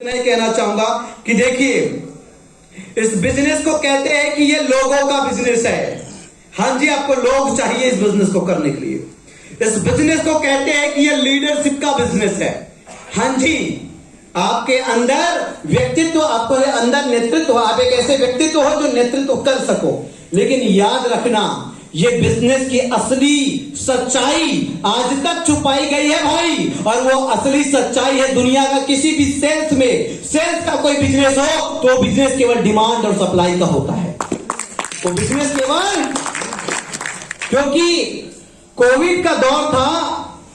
नहीं कहना चाहूंगा कि देखिए, इस बिजनेस को कहते हैं कि ये लोगों का बिजनेस है। हाँ जी, आपको लोग चाहिए इस बिजनेस को करने के लिए। इस बिजनेस को कहते हैं कि ये लीडरशिप का बिजनेस है। हाँ जी, आपके अंदर व्यक्तित्व, आपके अंदर नेतृत्व, आप एक ऐसे व्यक्तित्व हो जो नेतृत्व कर सको। लेकिन याद रखना, ये बिजनेस की असली सच्चाई आज तक छुपाई गई है भाई, और वो असली सच्चाई है दुनिया का किसी भी सेल्स में, सेल्स का कोई बिजनेस हो तो बिजनेस केवल डिमांड और सप्लाई का होता है। वो बिजनेस केवल, क्योंकि कोविड का दौर था,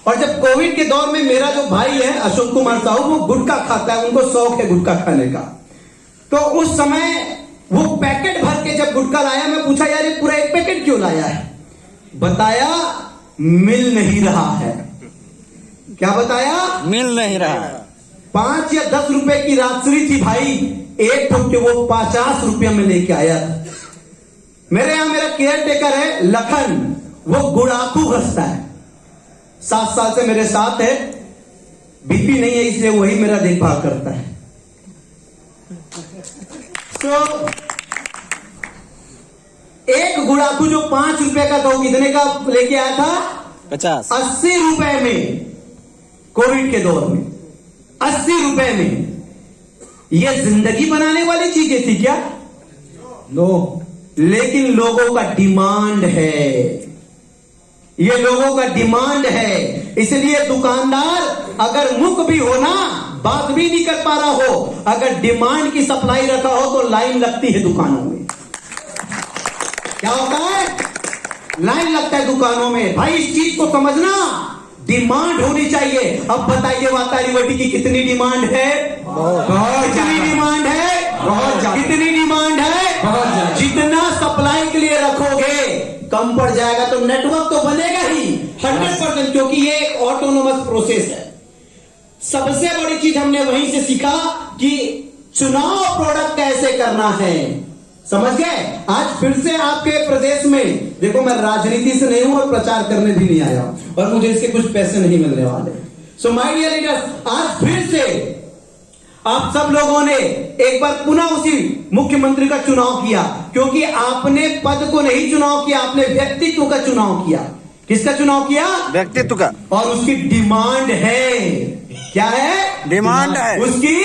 और जब कोविड के दौर में मेरा जो भाई है अशोक कुमार साहू, वो गुटखा खाता है, उनको शौक है गुटखा खाने का। तो उस समय वो पैकेट भर के जब गुटखा लाया, मैं पूछा यार ये पूरा एक पैकेट क्यों लाया है? बताया मिल नहीं रहा है। क्या बताया? मिल नहीं रहा है। 5 या 10 रुपए की रात्रि थी भाई, एक ठोके वो 50 रुपये में लेके आया था। मेरे यहां मेरा केयर टेकर है लखन, वो गुड़ाखू घसता है, 7 साल से मेरे साथ है। बीपी नहीं है इसलिए वही मेरा देखभाल करता है। तो एक गुड़ाखू जो 5 रुपए का था, वो कितने का लेके आया था? 50, 80 रुपए में। कोविड के दौर में 80 रुपए में। ये जिंदगी बनाने वाली चीजें थी क्या? नो। लेकिन लोगों का डिमांड है, ये लोगों का डिमांड है। इसलिए दुकानदार अगर मुख भी हो ना, बात भी नहीं कर पा रहा हो, अगर डिमांड की सप्लाई रखा हो तो लाइन लगती है दुकानों में। क्या होता है? लाइन लगता है दुकानों में। भाई इस चीज को समझना, डिमांड होनी चाहिए। अब बताइए वातावरण की कितनी डिमांड है? कितनी डिमांड है? कितनी डिमांड है? जितना सप्लाई के लिए रखोगे कम पड़ जाएगा, तो नेटवर्क तो बनेगा ही 100%, क्योंकि ये एक ऑटोनोमस प्रोसेस है। सबसे बड़ी चीज हमने वहीं से सीखा कि चुनाव प्रोडक्ट कैसे करना है। समझ गए? आज फिर से आपके प्रदेश में देखो, मैं राजनीति से नहीं हूं और प्रचार करने भी नहीं आया हूं, और मुझे इसके कुछ पैसे नहीं मिलने वाले। सो माय डियर लीडर्स, आज फिर से आप सब लोगों ने एक बार पुनः उसी मुख्यमंत्री का चुनाव किया, क्योंकि आपने पद को नहीं चुनाव किया, आपने व्यक्तित्व का चुनाव किया। किसका चुनाव किया? व्यक्तित्व का। और उसकी डिमांड है। क्या है? डिमांड है। उसकी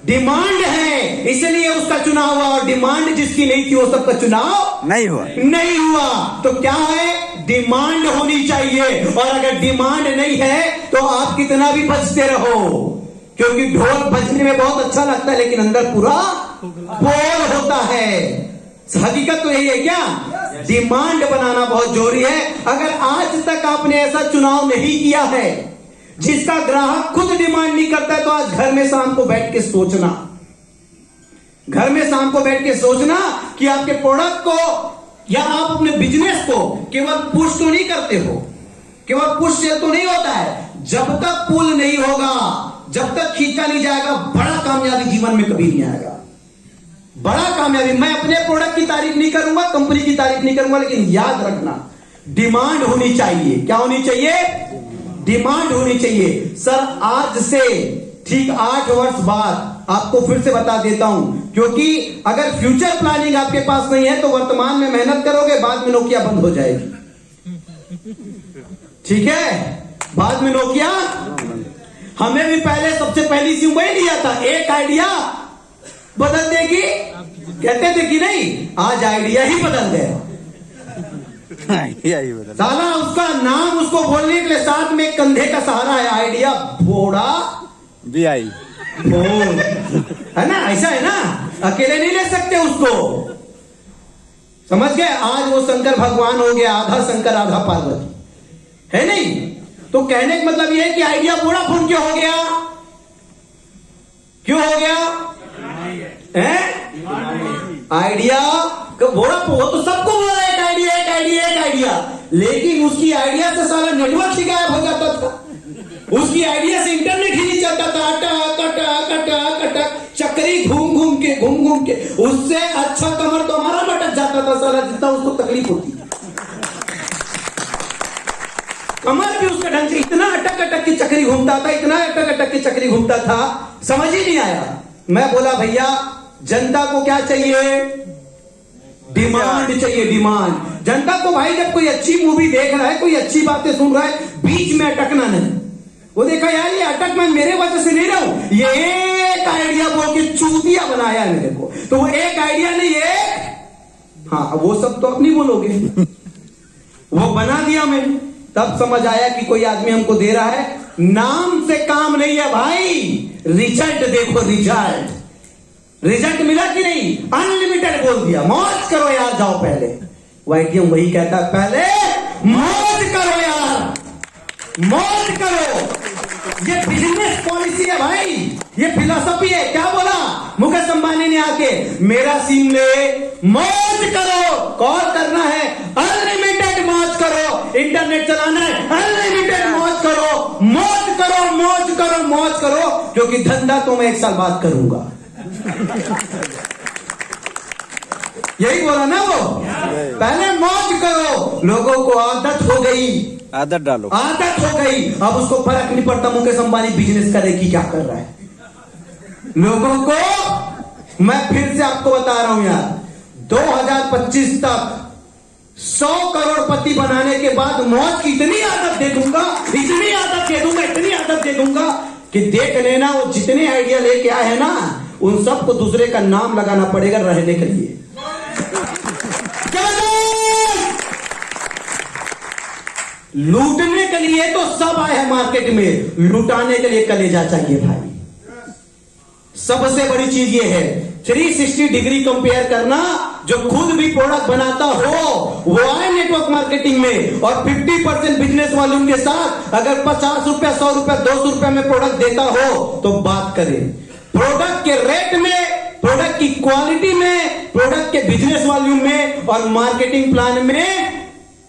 डिमांड है, इसलिए उसका चुनाव हुआ। और डिमांड जिसकी नहीं थी वो सबका चुनाव नहीं हुआ। नहीं हुआ तो क्या है? डिमांड होनी चाहिए। और अगर डिमांड नहीं है तो आप कितना भी बजते रहो, क्योंकि ढोल बजने में बहुत अच्छा लगता है लेकिन अंदर पूरा बोर होता है। हकीकत तो यही है क्या? डिमांड बनाना बहुत जरूरी है। अगर आज तक आपने ऐसा चुनाव नहीं किया है जिसका ग्राहक खुद डिमांड नहीं करता है, तो आज घर में शाम को बैठ के सोचना, घर में शाम को बैठ के सोचना कि आपके प्रोडक्ट को या आप अपने बिजनेस को केवल पुश तो नहीं करते हो, केवल पुश से तो नहीं होता है। जब तक पुल नहीं होगा, जब तक खींचा नहीं जाएगा, बड़ा कामयाबी जीवन में कभी नहीं आएगा। बड़ा कामयाबी, मैं अपने प्रोडक्ट की तारीफ नहीं करूंगा, कंपनी की तारीफ नहीं करूंगा, लेकिन याद रखना डिमांड होनी चाहिए। क्या होनी चाहिए? डिमांड होनी चाहिए। सर आज से ठीक 8 वर्ष बाद आपको फिर से बता देता हूं, क्योंकि अगर फ्यूचर प्लानिंग आपके पास नहीं है तो वर्तमान में मेहनत करोगे, बाद में नोकिया बंद हो जाएगी। ठीक है? बाद में नोकिया, हमें भी पहले सबसे पहली सिम वही लिया था, एक आइडिया बदल देगी कहते थे कि नहीं, आज आइडिया ही बदल गया। साला उसका नाम उसको बोलने के लिए साथ में कंधे का सहारा है, आइडिया भोड़ा भी आई है ना, ऐसा है ना, अकेले नहीं ले सकते उसको। समझ गए? आज वो शंकर भगवान हो गया, आधा शंकर आधा पार्वती है नहीं। तो कहने का मतलब यह है कि आइडिया बोड़ा फोन क्यों हो गया? क्यों हो गया? आइडिया बोड़ा वो तो सबको बोला एक आइडिया, एक आइडिया, एक आइडिया, लेकिन उसकी आइडिया से सारा नेटवर्क ही गायब हो जाता था। उसकी आइडिया से इंटरनेट ही नहीं चलता था। चक्री घूम घूम के उससे अच्छा कमर तो हमारा मटक जाता था साला, जितना उसको तकलीफ होती। कमर भी उसका ढंग से इतना अटक अटक की चक्री घूमता था, इतना अटक अटक की चक्री घूमता था, समझ ही नहीं आया। मैं बोला भैया जनता को क्या चाहिए, डिमांड चाहिए, डिमांड। जनता को भाई जब कोई अच्छी मूवी देख रहा है, कोई अच्छी बातें सुन रहा है, बीच में अटकना नहीं। वो देखा यार ये अटक मैं मेरे वजह से नहीं रहा हूं, ये एक आइडिया बोल के चूतिया बनाया है मेरे को, तो वो एक आइडिया नहीं एक, हाँ वो सब तो आप नहीं बोलोगे, वो बना दिया मैंने। तब समझ आया कि कोई आदमी हमको दे रहा है, नाम से काम नहीं है भाई, रिजल्ट देखो, रिजल्ट मिला कि नहीं, अनलिमिटेड बोल दिया, मौज करो यार, जाओ पहले। वाईटीएम वही कहता है, पहले मौज करो यार, मौज करो। ये बिजनेस पॉलिसी है भाई, ये फिलॉसफी है। क्या बोला मुकेश अंबानी ने आके, मेरा सिम ले, मौज करो, कॉल करना है अनलिमिटेड, मौज करो, इंटरनेट चलाना है अनलिमिटेड, मौज करो, मौज करो, मौज करो, मौज करो, क्योंकि धंधा तो मैं 1 साल बाद करूंगा। यही बोला ना वो, पहले मौज करो। लोगों को आदत हो गई, आदत डालो, आदत हो गई, अब उसको फर्क नहीं पड़ता मुकेश अंबानी बिजनेस करे कि क्या कर रहा है। लोगों को मैं फिर से आपको बता रहा हूं यार, 2025 तक 100 करोड़पति बनाने के बाद मौज की इतनी आदत दे दूंगा, इतनी आदत दे दूंगा, इतनी आदत दे दूंगा कि देख लेना, वो जितने आइडिया लेके आए हैं ना, उन सबको दूसरे का नाम लगाना पड़ेगा रहने के लिए। लूटने के लिए तो सब आए हैं मार्केट में, लुटाने के लिए कलेजा चाहिए भाई। सबसे बड़ी चीज ये है 360 डिग्री कंपेयर करना। जो खुद भी प्रोडक्ट बनाता हो वो आए नेटवर्क मार्केटिंग में, और 50% बिजनेस वॉल्यूम के साथ अगर 50 रुपया, 100 रुपया, 200 रुपया में प्रोडक्ट देता हो तो बात करें। प्रोडक्ट के रेट में, प्रोडक्ट की क्वालिटी में, प्रोडक्ट के बिजनेस वॉल्यूम में और मार्केटिंग प्लान में,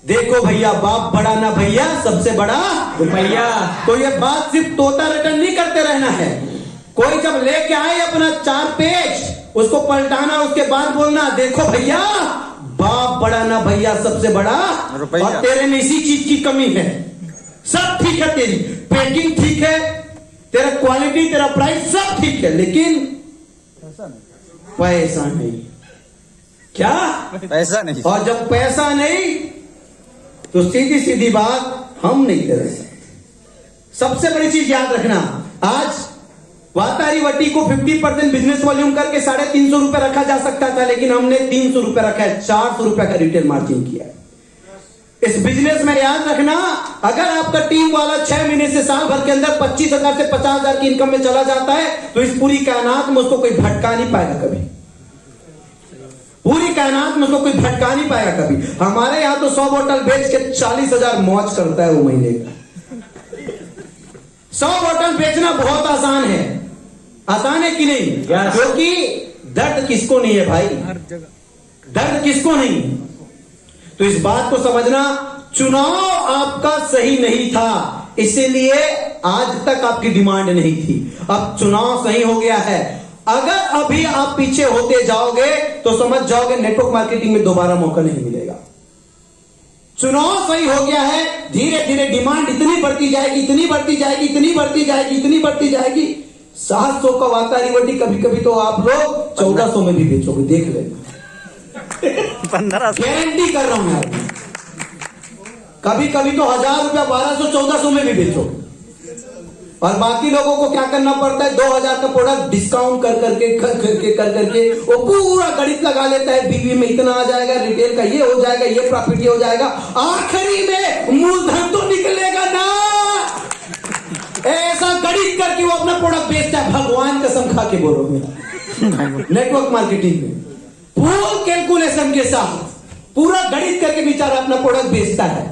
देखो भैया बाप बड़ा ना भैया, सबसे बड़ा रुपया। तो ये बात सिर्फ तोता रिटर्न नहीं करते रहना है। कोई जब लेके आए अपना 4 पेज, उसको पलटाना, उसके बाद बोलना देखो भैया बाप बड़ा ना भैया, सबसे बड़ा रुपया। और तेरे में इसी चीज की कमी है। सब ठीक है, तेरी पैकिंग ठीक है, तेरा क्वालिटी, तेरा प्राइस सब ठीक है, लेकिन पैसा नहीं। क्या पैसा नहीं? और जब पैसा नहीं तो सीधी सीधी बात हम नहीं कर सकते। सबसे बड़ी चीज याद रखना, आज वातारी वटी को 50% बिजनेस वॉल्यूम करके 350 रुपए रखा जा सकता था, लेकिन हमने 300 रुपए रखा है, 400 रुपए का रिटेल मार्जिन किया है। इस बिजनेस में याद रखना, अगर आपका टीम वाला 6 महीने से साल भर के अंदर 25,000 से 50,000 की इनकम में चला जाता है, तो इस पूरी कायनात में उसको कोई भटका नहीं पाएगा कभी। पूरी कायनात में उसको कोई भटका नहीं पाएगा कभी। हमारे यहां तो 100 बोतल बेच के 40,000 मौज करता है वो महीने का। 100 बोतल बेचना बहुत आसान है, आसान है कि नहीं? क्योंकि दर्द किसको नहीं है भाई, दर्द किसको नहीं। तो इस बात को समझना, चुनाव आपका सही नहीं था, इसीलिए आज तक आपकी डिमांड नहीं थी। अब चुनाव सही हो गया है। अगर अभी आप पीछे होते जाओगे तो समझ जाओगे नेटवर्क मार्केटिंग में दोबारा मौका नहीं मिलेगा। चुनाव सही हो गया है, धीरे धीरे डिमांड इतनी बढ़ती जाएगी, इतनी बढ़ती जाएगी, इतनी बढ़ती जाएगी, इतनी बढ़ती जाएगी, 700 का वातारी वटी कभी कभी तो आप लोग 1400 में भी बेचोगे, देख लेना। 1500 गारंटी कर रहा हूं यार। कभी कभी तो 1000 रुपया 1200, 1400 में भी बेचोगे। और बाकी लोगों को क्या करना पड़ता है, 2000 का प्रोडक्ट डिस्काउंट कर करके वो पूरा गणित लगा लेता है, बीवी में इतना आ जाएगा, रिटेल का ये हो जाएगा, ये प्रॉफिट ये हो जाएगा, आखिरी में मूलधन तो निकलेगा ना। ऐसा गणित करके वो अपना प्रोडक्ट बेचता है, भगवान कसम खा के बोलोगे। नेटवर्क मार्केटिंग में फुल कैलकुलेशन के साथ पूरा गणित करके बेचारा अपना प्रोडक्ट बेचता है,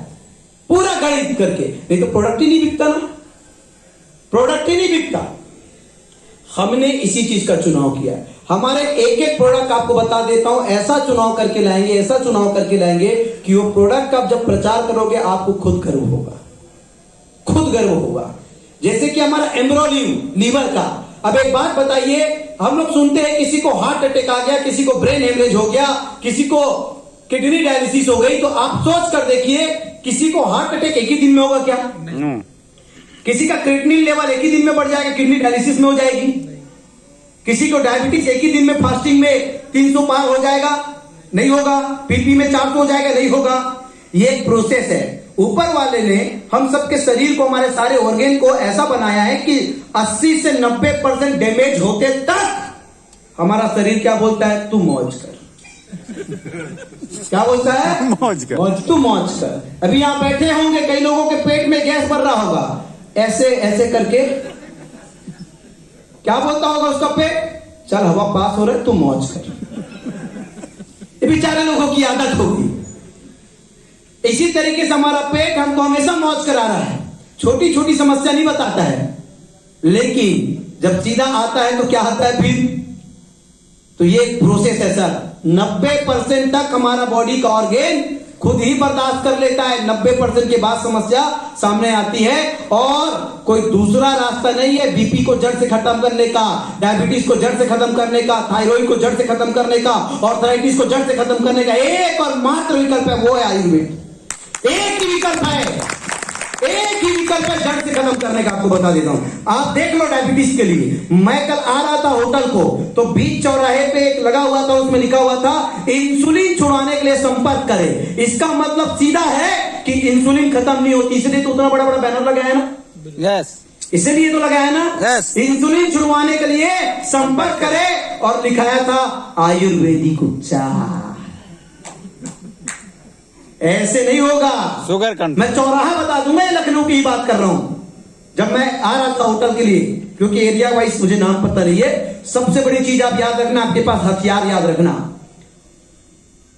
पूरा गणित करके। नहीं तो प्रोडक्ट ही नहीं बिकता ना, प्रोडक्ट ही नहीं बिकता। हमने इसी चीज का चुनाव किया है। हमारे एक एक प्रोडक्ट आपको बता देता हूं, ऐसा चुनाव करके लाएंगे, ऐसा चुनाव करके लाएंगे कि वो प्रोडक्ट का जब प्रचार करोगे आपको खुद गर्व होगा, खुद गर्व होगा। जैसे कि हमारा एम्ब्रोलिव लीवर का। अब एक बात बताइए, हम लोग सुनते हैं किसी को हार्ट अटैक आ गया, किसी को ब्रेन हेमरेज हो गया, किसी को किडनी डायलिसिस हो गई, तो आप सोच कर देखिए किसी को हार्ट अटैक एक ही दिन में होगा क्या? किसी का क्रिएटिनिन लेवल एक ही दिन में बढ़ जाएगा, किडनी डायलिसिस में हो जाएगी? किसी को डायबिटीज एक ही दिन में फास्टिंग में 300 पार हो जाएगा, नहीं होगा। पीपी में 400 हो जाएगा, नहीं होगा। ये एक प्रोसेस है। ऊपर वाले ने हम सबके शरीर को, हमारे सारे ऑर्गेन को ऐसा बनाया है कि 80 से 90% डैमेज होते तक हमारा शरीर क्या बोलता है, तू मौज कर। क्या बोलता है, मौज कर। मौज, तू मौज कर। अभी यहां बैठे होंगे, कई लोगों के पेट में गैस भर रहा होगा, ऐसे ऐसे करके क्या बोलता होगा उसका पेट, चल हवा पास हो रहा है, तू मौज कर। ये बेचारे लोगों की आदत होगी। इसी तरीके से हमारा पेट हमको हमेशा मौज करा रहा है, छोटी छोटी समस्या नहीं बताता है, लेकिन जब सीधा आता है तो क्या आता है फिर। तो ये एक प्रोसेस है सर। 90% तक हमारा बॉडी का ऑर्गेन खुद ही बर्दाश्त कर लेता है, 90% के बाद समस्या सामने आती है। और कोई दूसरा रास्ता नहीं है बीपी को जड़ से खत्म करने का, डायबिटीज को जड़ से खत्म करने का, थायराइड को जड़ से खत्म करने का, आर्थराइटिस को जड़ से खत्म करने का। एक और मात्र विकल्प है, वो है आयुर्वेद। एक ही विकल्प है, एक ही विकल्प है जड़ से खत्म करने का। आपको बता देता हूं, आप देख लो डायबिटीज के लिए। मैं कल आ रहा था होटल को, तो बीच चौराहे पे एक लगा हुआ था, उसमें लिखा हुआ था इंसुलिन छुड़वाने के लिए संपर्क करें। इसका मतलब सीधा है कि इंसुलिन खत्म नहीं होती, इसलिए तो उतना बड़ा बड़ा बैनर लगाया है ना। यस, इसलिए तो लगाया ना। Yes. इंसुलिन छुड़वाने के लिए संपर्क करें, और लिखाया था आयुर्वेदिक उपचार। ऐसे नहीं होगा। Sugar control. मैं चौराहा बता दूंगा, लखनऊ की ही बात कर रहा हूं। जब मैं आ रहा था होटल के लिए, क्योंकि एरिया वाइज मुझे नाम पता नहीं है। सबसे बड़ी चीज आप याद रखना, आपके पास हथियार याद रखना,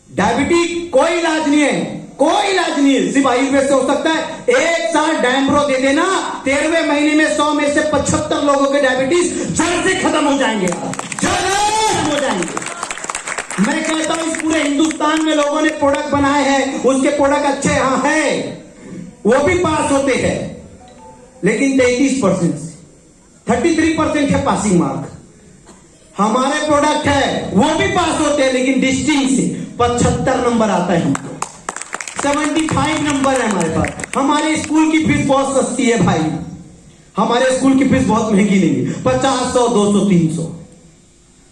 डायबिटीज कोई इलाज नहीं है, कोई इलाज नहीं है, सिर्फ आयुर्वेद से हो सकता है। एक साल डैम्ब्रो दे देना, 13वें महीने में 100 में से 75 लोगों के डायबिटीज जड़ से खत्म हो जाएंगे, जड़ हो जाएंगे। मैं कहता हूं इस पूरे हिंदुस्तान में लोगों ने प्रोडक्ट बनाए हैं, उसके प्रोडक्ट अच्छे यहां हैं, वो भी पास होते हैं, लेकिन 33% 33% है पासिंग मार्क। हमारे प्रोडक्ट है वो भी पास होते हैं, लेकिन डिस्टिंग से 75 नंबर आता है हमको, 75 नंबर है हमारे पास। हमारे स्कूल की फीस बहुत सस्ती है भाई, हमारे स्कूल की फीस बहुत महंगी नहीं है, 50, 100, 200, 300।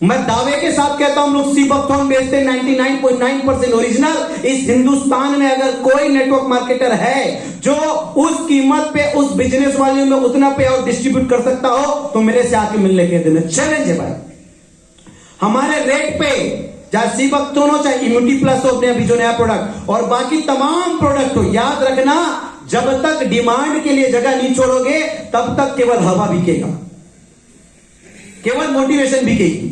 मैं दावे के साथ कहता हूं, हम लोग सीबकथॉर्न बेचते हैं 99.9% ओरिजिनल। इस हिंदुस्तान में अगर कोई नेटवर्क मार्केटर है जो उस कीमत पे उस बिजनेस वॉल्यूम में उतना पे और डिस्ट्रीब्यूट कर सकता हो, तो मेरे से आके मिलने के दिन चैलेंज है भाई। हमारे रेट पे चाहे सीबकथॉर्न हो, चाहे इम्यूनिटी प्लस हो, अपने अभी जो नया प्रोडक्ट और बाकी तमाम प्रोडक्ट हो, याद रखना जब तक डिमांड के लिए जगह नहीं छोड़ोगे तब तक केवल हवा बिकेगा, केवल मोटिवेशन बिकेगी।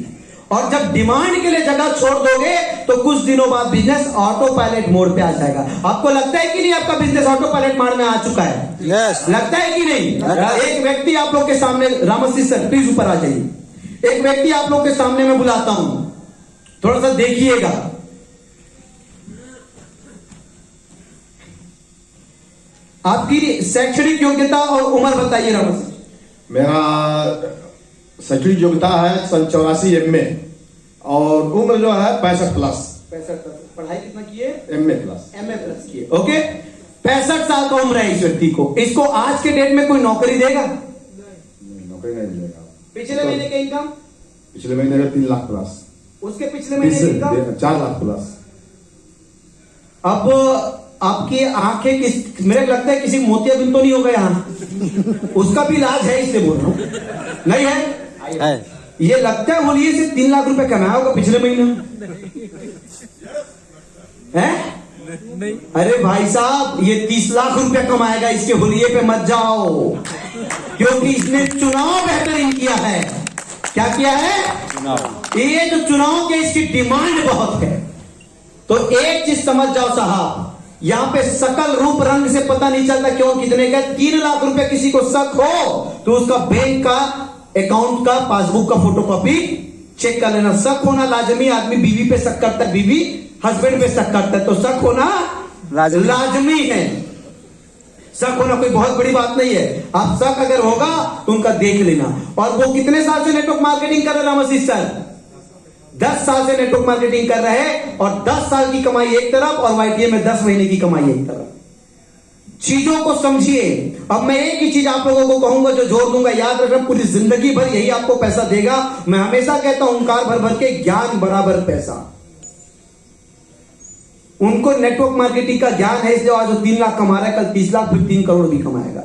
और जब डिमांड के लिए जगह छोड़ दोगे तो कुछ दिनों बाद बिजनेस ऑटो पायलट मोड पे आ जाएगा। आपको लगता है कि नहीं आपका बिजनेस ऑटो पायलट मोड में आ चुका है? यस। लगता है कि नहीं? एक व्यक्ति आप लोग के सामने, रामसी सर प्लीज ऊपर आ जाइए। एक व्यक्ति आप लोग के सामने मैं बुलाता हूं, थोड़ा सा देखिएगा। आपकी शैक्षणिक योग्यता और उम्र बताइए रामसी। मेरा शैक्षणिक योग्यता है 84 MA और उम्र जो है 65 प्लस। 65 प्लस। पढ़ाई कितना किए? MA plus. MA प्लस किए। ओके, 65 साल का उम्र है इस व्यक्ति को। इसको आज के डेट में कोई नौकरी देगा? नौकरी नहीं मिलेगा। पिछले महीने का इनकम? पिछले महीने का 3 लाख प्लस। उसके पिछले महीने का इनकम 4 लाख प्लस। अब आपकी आंखें किस, मेरे को लगता है किसी मोतियाबिंद तो नहीं होगा यहाँ, उसका भी इलाज है, इसलिए बोल रहा हूं। नहीं है? ये लगता है होलिये से 3 लाख रुपए कमाया होगा पिछले महीने है? नहीं। अरे भाई साहब, ये 30 लाख रुपए कमाएगा, इसके होलिये पे मत जाओ, क्योंकि इसने चुनाव बेहतरीन किया है। क्या किया है? ये जो चुनाव के, इसकी डिमांड बहुत है। तो एक चीज समझ जाओ साहब, यहां पे सकल रूप रंग से पता नहीं चलता क्यों कितने का। 3 लाख रुपए किसी को शक हो तो उसका बैंक का अकाउंट का पासबुक का फोटोकॉपी चेक कर लेना। शक होना लाजमी, आदमी बीवी पे शक करता है, बीवी हस्बैंड पे शक करता है, तो शक होना लाजमी है। शक होना कोई बहुत बड़ी बात नहीं है। आप शक अगर होगा तो उनका देख लेना। और वो कितने साल से नेटवर्क मार्केटिंग कर रहे रामसी सर? 10 साल से नेटवर्क मार्केटिंग कर रहे हैं, और 10 साल की कमाई एक तरफ और YTA में 10 महीने की कमाई एक तरफ। चीजों को समझिए। अब मैं एक ही चीज आप लोगों को कहूंगा जो जोर दूंगा, याद रखना, पूरी जिंदगी भर यही आपको पैसा देगा। मैं हमेशा कहता हूं ओंकार भर भर के, ज्ञान बराबर पैसा। उनको नेटवर्क मार्केटिंग का ज्ञान है, इसलिए आज वो 3 लाख कमा रहा है, कल 30 लाख, फिर 3 करोड़ भी कमाएगा।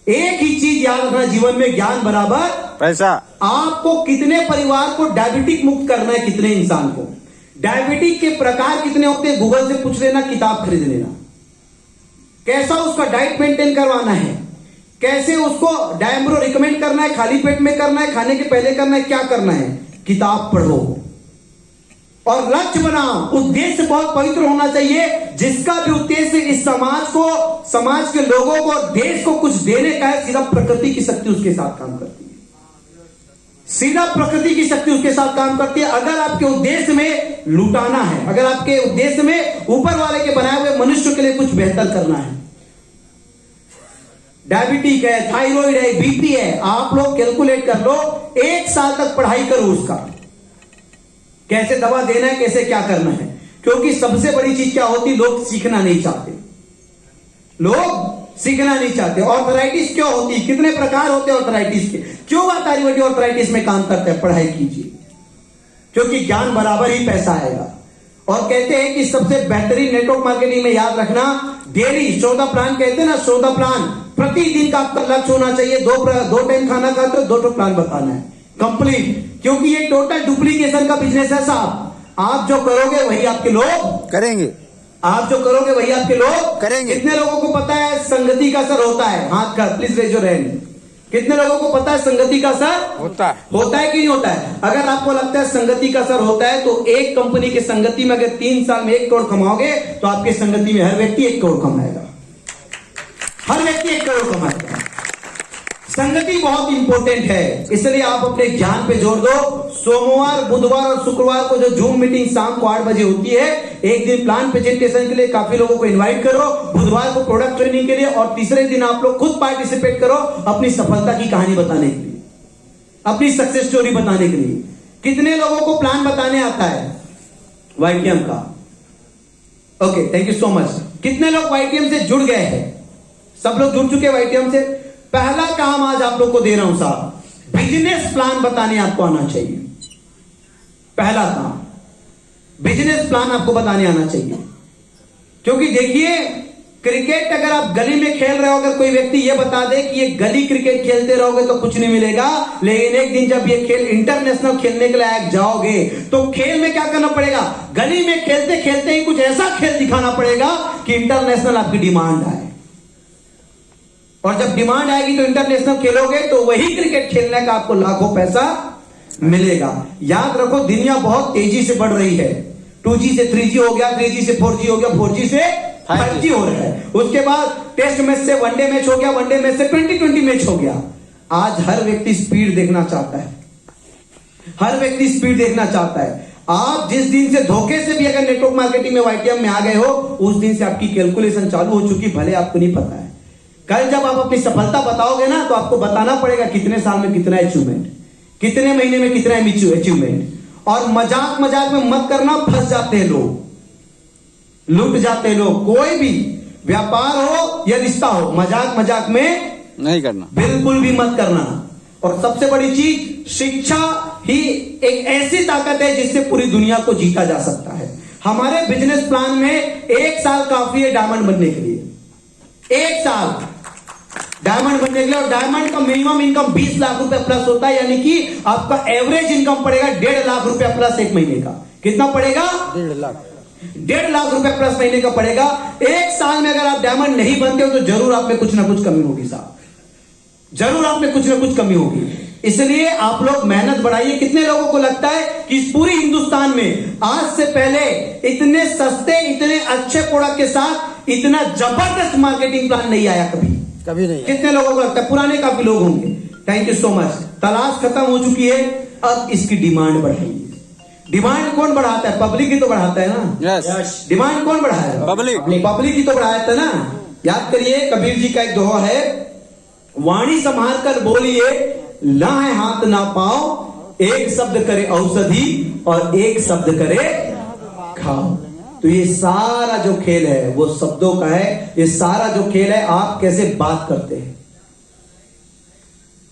एक ही चीज याद रखना जीवन में, ज्ञान बराबर पैसा। आपको कितने परिवार को डायबिटिक मुक्त करना है, कितने इंसान को, डायबिटिक के प्रकार कितने होते हैं, गूगल से पूछ लेना, किताब खरीद लेना। कैसा उसका डाइट मेंटेन करवाना है, कैसे उसको डायम्ब्रो रिकमेंड करना है, खाली पेट में करना है, खाने के पहले करना है, क्या करना है, किताब पढ़ो और लक्ष्य बनाओ। उद्देश्य बहुत पवित्र होना चाहिए, जिसका भी उद्देश्य इस समाज को, समाज के लोगों को, देश को कुछ देने का है। सीधा प्रकृति की शक्ति उसके साथ काम करती है, सीधा प्रकृति की शक्ति उसके साथ काम करती है। अगर आपके उद्देश्य में लुटाना है, अगर आपके उद्देश्य में ऊपर वाले के बनाए हुए मनुष्य के लिए कुछ बेहतर करना है, डायबिटिक है, थायराइड है, बीपी है, आप लोग कैलकुलेट कर लो, 1 साल तक पढ़ाई करो उसका, कैसे दवा देना है, कैसे क्या करना है। क्योंकि सबसे बड़ी चीज क्या होती, लोग सीखना नहीं चाहते, लोग सीखना नहीं चाहते। ऑर्थराइटिस क्यों होती, कितने प्रकार होते हैं ऑर्थराइटिस के, क्यों आप आयुर्वेदिक ऑर्थराइटिस में काम करते हैं, पढ़ाई कीजिए, क्योंकि ज्ञान बराबर ही पैसा आएगा। और कहते हैं कि सबसे बेहतरीन नेटवर्क मार्केटिंग में याद रखना, डेली 14 प्लान कहते हैं ना, 14 प्लान, प्रतिदिन का आपका लक्ष्य होना चाहिए। 2 टाइम खाना खाते हो, 2 प्लान बताना है कंप्लीट, क्योंकि ये टोटल डुप्लीकेशन का बिजनेस है साहब। आप जो करोगे वही आपके लोग करेंगे, आप जो करोगे वही आपके लोग करेंगे। कितने लोगों को पता है संगति का असर होता है, हाथ का प्लीज रेज योर हैंड। कितने लोगों को पता है संगति का असर होता है, होता है कि नहीं होता है? अगर आपको लगता है संगति का असर होता है, तो एक कंपनी की संगति में अगर 3 साल में 1 करोड़ कमाओगे, तो आपकी संगति में हर व्यक्ति 1 करोड़ कमाएगा, हर व्यक्ति 1 करोड़ कमाएगा। संगति बहुत इंपॉर्टेंट है, इसलिए आप अपने ज्ञान पे जोर दो। सोमवार, बुधवार और शुक्रवार को जो जूम मीटिंग शाम को 8 बजे होती है, एक दिन प्लान प्रेजेंटेशन के लिए काफी लोगों को इनवाइट करो, बुधवार को प्रोडक्ट ट्रेनिंग के लिए, और तीसरे दिन आप लोग खुद पार्टिसिपेट करो अपनी सफलता की कहानी बताने के लिए, अपनी सक्सेस स्टोरी बताने के लिए। कितने लोगों को प्लान बताने आता है वाईटीएम का? Okay, thank you so much. कितने लोग वाईटीएम से जुड़ गए हैं? सब लोग जुड़ चुके वाईटीएम से। पहला काम आज आप लोग को दे रहा हूं साहब, बिजनेस प्लान बताने आपको आना चाहिए। पहला काम, बिजनेस प्लान आपको बताने आना चाहिए। क्योंकि देखिए, क्रिकेट अगर आप गली में खेल रहे हो, अगर कोई व्यक्ति ये बता दे कि ये गली क्रिकेट खेलते रहोगे तो कुछ नहीं मिलेगा, लेकिन एक दिन जब ये खेल इंटरनेशनल खेलने के लायक जाओगे, तो खेल में क्या करना पड़ेगा, गली में खेलते खेलते ही कुछ ऐसा खेल दिखाना पड़ेगा कि इंटरनेशनल आपकी डिमांड आए। और जब डिमांड आएगी तो इंटरनेशनल खेलोगे तो वही क्रिकेट खेलने का आपको लाखों पैसा मिलेगा। याद रखो, दुनिया बहुत तेजी से बढ़ रही है। 2G से 3G हो गया, 3G से 4G हो गया, 4G से 5G हो रहा है। उसके बाद टेस्ट मैच से वनडे मैच हो गया, वनडे मैच से 2020 मैच हो गया। आज हर व्यक्ति स्पीड देखना चाहता है, हर व्यक्ति स्पीड देखना चाहता है। आप जिस दिन से धोखे से भी अगर नेटवर्क मार्केटिंग में वाईटीएम में आ गए हो, उस दिन से आपकी कैलकुलेशन चालू हो चुकी, भले आपको नहीं पता है। कल जब आप अपनी सफलता बताओगे ना, तो आपको बताना पड़ेगा कितने साल में कितना अचीवमेंट, कितने महीने में कितना अचीवमेंट। और मजाक मजाक में मत करना, फंस जाते हैं लोग, लूट जाते हैं लोग। कोई भी व्यापार हो या रिश्ता हो, मजाक मजाक में नहीं करना, बिल्कुल भी मत करना। और सबसे बड़ी चीज, शिक्षा ही एक ऐसी ताकत है जिससे पूरी दुनिया को जीता जा सकता है। हमारे बिजनेस प्लान में 1 साल काफी है डायमंड बनने के लिए, 1 साल डायमंड बनने के लिए। और डायमंड का मिनिमम इनकम 20 लाख रुपए प्लस होता है, यानी कि आपका एवरेज इनकम पड़ेगा 1.5 लाख रुपए प्लस एक महीने का। कितना पड़ेगा? 1.5 लाख रुपए प्लस महीने का पड़ेगा। 1 साल में अगर आप डायमंड नहीं बनते हो तो जरूर आप में कुछ ना कुछ कमी होगी साहब, जरूर आप में कुछ ना कुछ कमी होगी। इसलिए आप लोग मेहनत बढ़ाइए। कितने लोगों को लगता है कि इस पूरी हिंदुस्तान में आज से पहले इतने सस्ते, इतने अच्छे प्रोडक्ट के साथ इतना जबरदस्त मार्केटिंग प्लान नहीं आया कभी नहीं? कितने लोगों को लगता है? पुराने काफी लोग होंगे। Thank you so much. तलाश खत्म हो चुकी है, अब इसकी डिमांड बढ़ाइए। डिमांड कौन बढ़ाता है? पब्लिक ही तो बढ़ाता है ना। यस, डिमांड कौन बढ़ाया? पब्लिक ही तो बढ़ाता है ना। याद करिए, कबीर जी का एक दोहा है, वाणी संभाल कर बोलिए, ना है हाथ ना पाओ, एक शब्द करे औषधि और एक शब्द करे खाओ। तो ये सारा जो खेल है वो शब्दों का है, ये सारा जो खेल है आप कैसे बात करते हैं।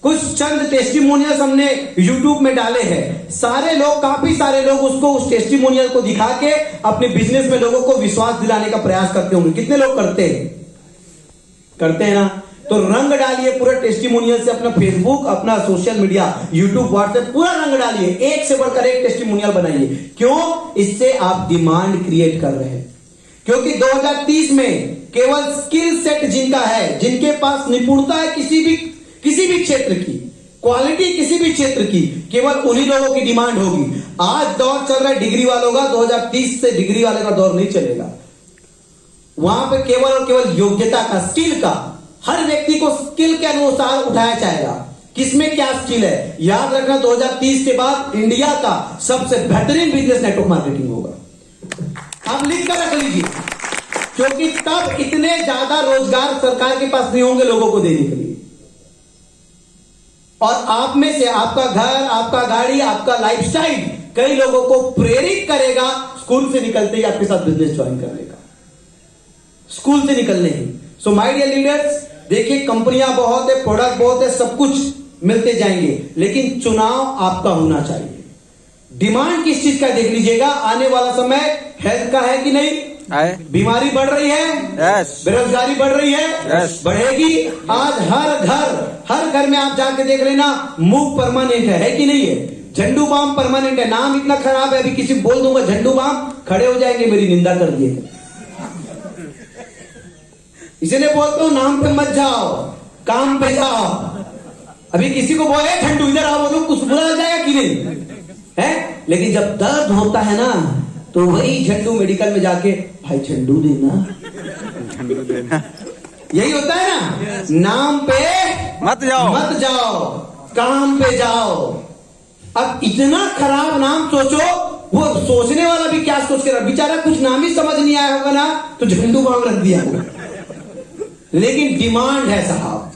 कुछ चंद टेस्टिमोनियल्स हमने YouTube में डाले हैं, सारे लोग, काफी सारे लोग उसको, उस टेस्टिमोनियल को दिखा के अपने बिजनेस में लोगों को विश्वास दिलाने का प्रयास करते होंगे। कितने लोग करते हैं? करते हैं ना? तो रंग डालिए पूरा टेस्टिमोनियल से, अपना फेसबुक, अपना सोशल मीडिया, यूट्यूब, व्हाट्सएप, पूरा रंग डालिए, एक से बढ़कर एक टेस्टिमोनियल बनाइए। क्यों? इससे आप डिमांड क्रिएट कर रहे हैं। क्योंकि 2030 में केवल स्किल सेट जिनका है, जिनके पास निपुणता है किसी भी क्षेत्र की, क्वालिटी किसी भी क्षेत्र की, केवल उन्हीं लोगों की डिमांड होगी। आज दौर चल रहा है डिग्री वालों का, 2030 से डिग्री वाले का दौर नहीं चलेगा। वहां पे केवल और केवल योग्यता का, स्किल का, हर व्यक्ति को स्किल के अनुसार उठाया जाएगा। किसमें क्या स्किल है? याद रखना, 2030 के बाद इंडिया का सबसे बेहतरीन बिजनेस नेटवर्क मार्केटिंग होगा। आप लिख कर रख लीजिए, क्योंकि तब इतने ज्यादा रोजगार सरकार के पास नहीं होंगे लोगों को देने के लिए। और आप में से आपका घर, आपका गाड़ी, आपका लाइफस्टाइल कई लोगों को प्रेरित करेगा स्कूल से निकलते ही आपके साथ बिजनेस ज्वाइन करने का, स्कूल से निकलने ही। सो माय डियर लीडर्स, देखिए कंपनियां बहुत है, प्रोडक्ट बहुत है, सब कुछ मिलते जाएंगे, लेकिन चुनाव आपका होना चाहिए। डिमांड किस चीज का देख लीजिएगा। आने वाला समय हेल्थ का है कि नहीं? बीमारी बढ़ रही है, बेरोजगारी बढ़ रही है, बढ़ेगी। आज हर घर में आप जाके देख लेना, मूव परमानेंट है कि नहीं है? झंडू बाम परमानेंट है। नाम इतना खराब है, अभी किसी बोल दूंगा झंडू बाम, खड़े हो जाएंगे, मेरी निंदा कर दिए। इसलिए बोलता हूं नाम पे मत जाओ, काम पे जाओ। अभी किसी को बोले झंडू इधर आओ, बोलो कुछ बुरा लग जाएगा कि नहीं है? लेकिन जब दर्द होता है ना, तो वही झंडू मेडिकल में जाके, भाई झंडू देना, यही होता है ना। नाम पे मत जाओ, काम पे जाओ। अब इतना खराब नाम सोचो, वो सोचने वाला भी क्या सोच के रहा, बेचारा कुछ नाम ही समझ नहीं आया होगा ना, तो झंडू बाम रख दिया होगा। लेकिन डिमांड है साहब,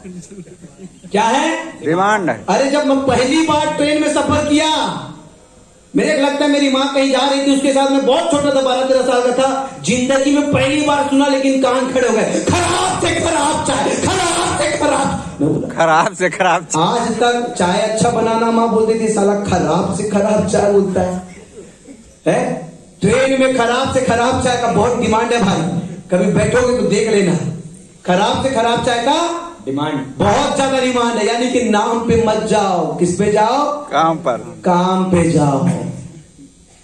क्या है? डिमांड है। अरे जब मैं पहली बार ट्रेन में सफर किया, मेरे लगता है मेरी माँ कहीं जा रही थी, उसके साथ मैं बहुत छोटा था, 12-13 साल का था। जिंदगी में पहली बार सुना, लेकिन कान खड़े हो गए, खराब से खराब चाय, खराब से खराब, खराब से खराब। आज तक चाय अच्छा बनाना माँ बोलती थी, साला खराब से खराब चाय बोलता है? ट्रेन में खराब से खराब चाय का बहुत डिमांड है भाई, कभी बैठोगे तो देख लेना। खराब से खराब चाय का डिमांड बहुत ज्यादा डिमांड है। यानी कि नाम पे मत जाओ, किस पे जाओ? काम पर, काम पे जाओ।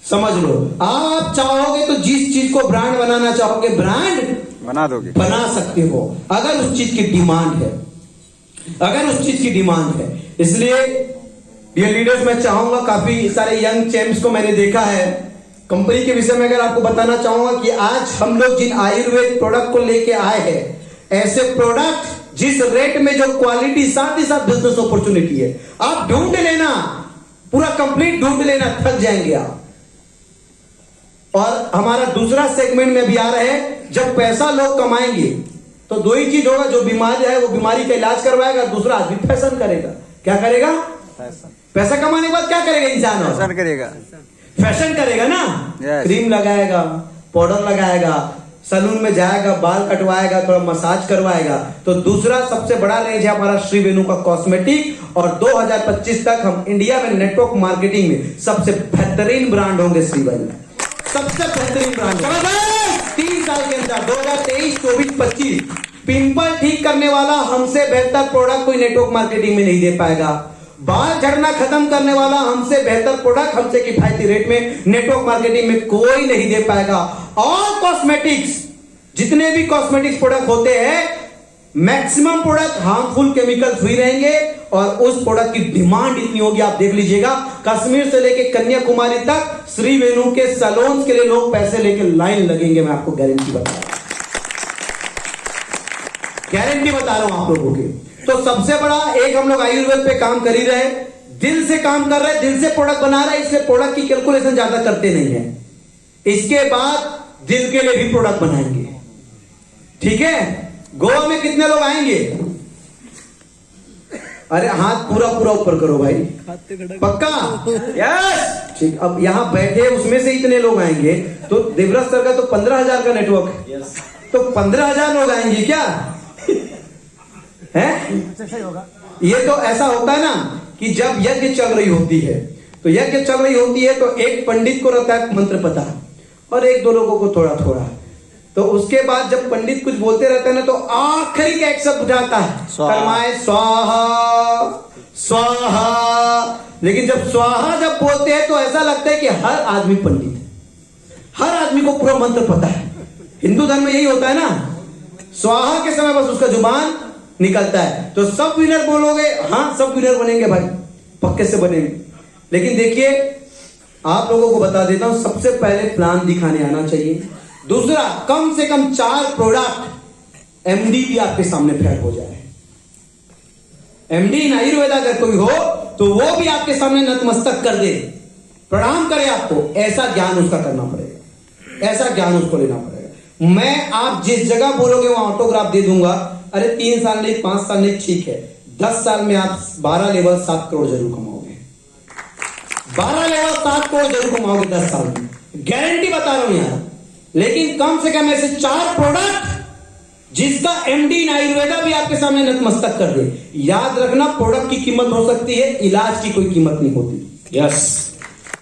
समझ लो, आप चाहोगे तो जिस चीज को ब्रांड बनाना चाहोगे, ब्रांड बना दोगे, बना सकते हो, अगर उस चीज की डिमांड है, अगर उस चीज की डिमांड है। इसलिए ये लीडर्स, मैं चाहूंगा, काफी सारे यंग चैंप्स को मैंने देखा है। कंपनी के विषय में अगर आपको बताना चाहूंगा कि आज हम लोग जिन आयुर्वेद प्रोडक्ट को लेके आए हैं, ऐसे प्रोडक्ट जिस रेट में, जो क्वालिटी, साथ ही साथ बिजनेस अपॉर्चुनिटी है, आप ढूंढ लेना, पूरा कंप्लीट ढूंढ लेना, थक जाएंगे आप। और हमारा दूसरा सेगमेंट में भी आ रहा है, जब पैसा लोग कमाएंगे तो दो ही चीज होगा, जो बीमारी है वो बीमारी का इलाज करवाएगा, दूसरा आदमी फैशन करेगा। क्या करेगा? पैसा कमाने के बाद क्या करेगा इंसान? फैशन करेगा, फैशन करेगा ना। क्रीम लगाएगा, पाउडर लगाएगा, सैलून में जाएगा, बाल कटवाएगा, थोड़ा मसाज करवाएगा। तो दूसरा सबसे बड़ा रेंज है हमारा श्री वेणु का कॉस्मेटिक, और 2025 तक हम इंडिया में नेटवर्क मार्केटिंग में सबसे बेहतरीन ब्रांड होंगे। श्री वेणु सबसे बेहतरीन ब्रांड। 3 साल के अंदर 2023, 24, 25 पिंपल ठीक करने वाला हमसे बेहतर प्रोडक्ट कोई नेटवर्क मार्केटिंग में नहीं दे पाएगा। बाल झड़ना खत्म करने वाला हमसे बेहतर प्रोडक्ट, हमसे किफायती रेट में नेटवर्क मार्केटिंग में कोई नहीं दे पाएगा। ऑल कॉस्मेटिक्स, जितने भी कॉस्मेटिक्स प्रोडक्ट होते हैं, maximum product harmful chemical free रहेंगे, और उस प्रोडक्ट की डिमांड इतनी होगी, आप देख लीजिएगा। कश्मीर से लेके कन्याकुमारी तक श्री वेणु के सैलून्स के लिए लोग पैसे लेके लाइन लगेंगे, मैं आपको गारंटी बता रहा हूं, गारंटी बता रहा हूं आप लोगों की। तो सबसे बड़ा एक, हम लोग आयुर्वेद पे काम कर ही रहे, दिल से काम कर रहे हैं, दिल से प्रोडक्ट बना रहे हैं, इसलिए प्रोडक्ट की कैलकुलेशन ज्यादा करते नहीं है। इसके बाद दिल के लिए भी प्रोडक्ट बनाएंगे, ठीक है? गोवा में कितने लोग आएंगे? अरे हाथ पूरा पूरा ऊपर करो भाई, पक्का? यस। ठीक, अब यहाँ बैठे उसमें से इतने लोग आएंगे तो देवराज सर का तो 15,000 का नेटवर्क है, तो 15,000 लोग आएंगे क्या है? ये तो ऐसा होता है ना कि जब यज्ञ चल रही होती है तो यज्ञ चल रही होती है तो एक पंडित को रहता है मंत्र पता और एक दो लोगों को थोड़ा थोड़ा, तो उसके बाद जब पंडित कुछ बोलते रहते हैं ना तो आखिरी का एक शब्द जाता है कर्माए स्वाहा स्वाहा, लेकिन जब स्वाहा जब बोलते हैं तो ऐसा लगता है कि हर आदमी पंडित है, हर आदमी को पूरा मंत्र पता है। हिंदू धर्म में यही होता है ना, स्वाहा के समय बस उसका जुबान निकलता है। तो सब विनर बोलोगे, हाँ सब विनर बनेंगे भाई, पक्के से बनेंगे। लेकिन देखिए आप लोगों को बता देता हूं, सबसे पहले प्लान दिखाने आना चाहिए। दूसरा, कम से कम 4 प्रोडक्ट एमडी भी आपके सामने फेल हो जाए। एमडी इन आयुर्वेदा अगर कोई हो तो वो भी आपके सामने नतमस्तक कर दे, प्रणाम करे आपको, ऐसा ज्ञान उसका करना पड़ेगा, ऐसा ज्ञान उसको लेना पड़ेगा। मैं आप जिस जगह बोलोगे वहां ऑटोग्राफ दे दूंगा। अरे 3 साल नहीं 5 साल नहीं, ठीक है 10 साल में आप 12 लेवल 7 करोड़ जरूर कमाओगे, 12 लेवल 7 करोड़ जरूर कमाओगे 10 साल में, गारंटी बता रहा हूं यार। लेकिन कम से कम ऐसे 4 प्रोडक्ट जिसका एमडी इन आयुर्वेदा भी आपके सामने नतमस्तक कर दे। याद रखना, प्रोडक्ट की कीमत हो सकती है, इलाज की कोई कीमत नहीं होती। यस,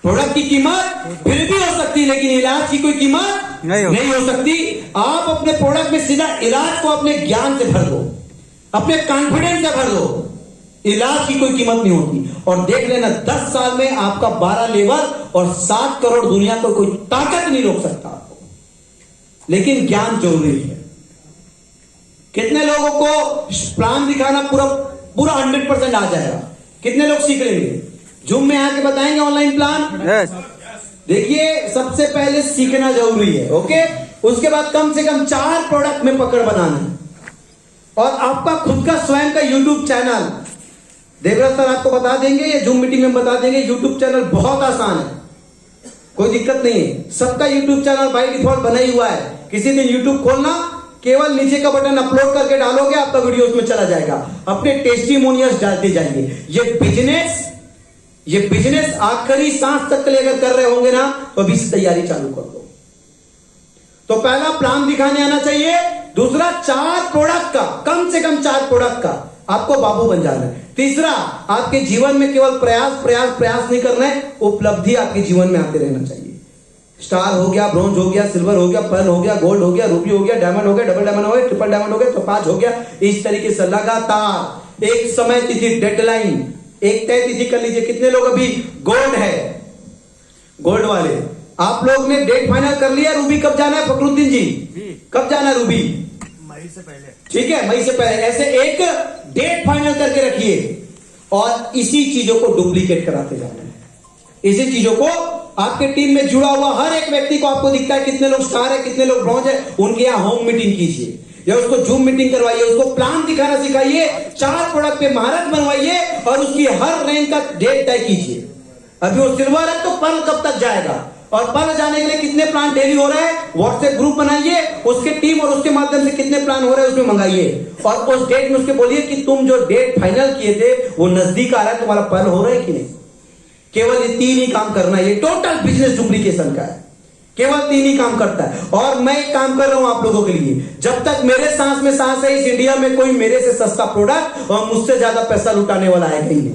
प्रोडक्ट की कीमत फिर भी हो सकती है लेकिन इलाज की कोई कीमत नहीं हो सकती। आप अपने प्रोडक्ट में सीधा इलाज को अपने ज्ञान से भर दो, अपने कॉन्फिडेंस से भर दो, इलाज की कोई कीमत नहीं होती। और देख लेना 10 साल में आपका 12 लेवल और 7 करोड़ दुनिया को कोई ताकत नहीं रोक सकता आपको। लेकिन ज्ञान जरूरी है। कितने लोगों को प्लान दिखाना पूरा 100% आ जाएगा? कितने लोग सीख लेंगे? जूम में आके बताएंगे ऑनलाइन प्लान? देखिए सबसे पहले सीखना जरूरी है, ओके। उसके बाद कम से कम 4 प्रोडक्ट में पकड़ बनाना है और आपका खुद का स्वयं का यूट्यूब चैनल देवराज सर आपको बता देंगे या जूम मीटिंग में बता देंगे। यूट्यूब चैनल बहुत आसान है, कोई दिक्कत नहीं है। सबका यूट्यूब चैनल बाय डिफॉल्ट बना ही हुआ है। किसी दिन यूट्यूब खोलना, केवल नीचे का बटन अपलोड करके डालोगे, आपका वीडियो उसमें चला जाएगा। अपने टेस्टिमोनियल्स डालते जाएंगे। ये बिजनेस आखिरी सांस तक के लिए अगर कर रहे होंगे ना तो अभी से तैयारी चालू कर दो। तो पहला प्लान दिखाने आना चाहिए। दूसरा 4 प्रोडक्ट का, कम से कम 4 प्रोडक्ट का आपको बाबू बन जाना है। तीसरा, आपके जीवन में केवल प्रयास नहीं करना है, उपलब्धि आपके जीवन में आते रहना चाहिए। स्टार हो गया, ब्रॉन्ज हो गया, सिल्वर हो गया, पर्ल हो गया, गोल्ड हो गया, रूबी हो गया, डायमंड हो गया, डबल डायमंड हो गया, ट्रिपल डायमंड हो गया, टोपाज हो गया। इस तरीके से लगातार एक समय तिथि, डेडलाइन, एक तय तिथि कर लीजिए। कितने लोग अभी गोल्ड है, गोल्ड वाले आप लोग ने डेट फाइनल कर लिया? रूबी कब जाना है फखरुद्दीन जी? कब जाना है रूबी? मई से पहले। ठीक है, मई से पहले। ऐसे एक डेट फाइनल करके रखिए और इसी चीजों को डुप्लीकेट कराते जाना है। इसी चीजों को आपके टीम में जुड़ा हुआ हर एक व्यक्ति को आपको दिखता है कितने लोग स्टार है, कितने लोग ब्रॉन्ज है, उनके यहाँ होम मीटिंग कीजिए या उसको जूम मीटिंग करवाइए, उसको प्लान दिखाना सिखाइए, 4 प्रोडक्ट पे महारत बनवाइए और उसकी हर रैंक का डेट तय कीजिए। अभी वो सिल्वर है तो पर्ल कब तक जाएगा और पर्ल जाने के लिए कितने प्लान डेली हो रहे हैं, व्हाट्सएप ग्रुप बनाइए, उसके टीम और उसके माध्यम से कितने प्लान हो रहे हैं उसमें मंगाइए और उस डेट में उसके बोलिए कि तुम जो डेट फाइनल किए थे वो नजदीक आ रहा है, तुम्हारा पर्ल हो रहा है कि नहीं। केवल ये 3 ही काम करना है। ये टोटल बिजनेस डुप्लीकेशन का है, केवल 3 ही काम करता है। और मैं एक काम कर रहा हूं आप लोगों के लिए, जब तक मेरे सांस में सांस है इस इंडिया में कोई मेरे से सस्ता प्रोडक्ट और मुझसे ज्यादा पैसा लुटाने वाला है कहीं नहीं।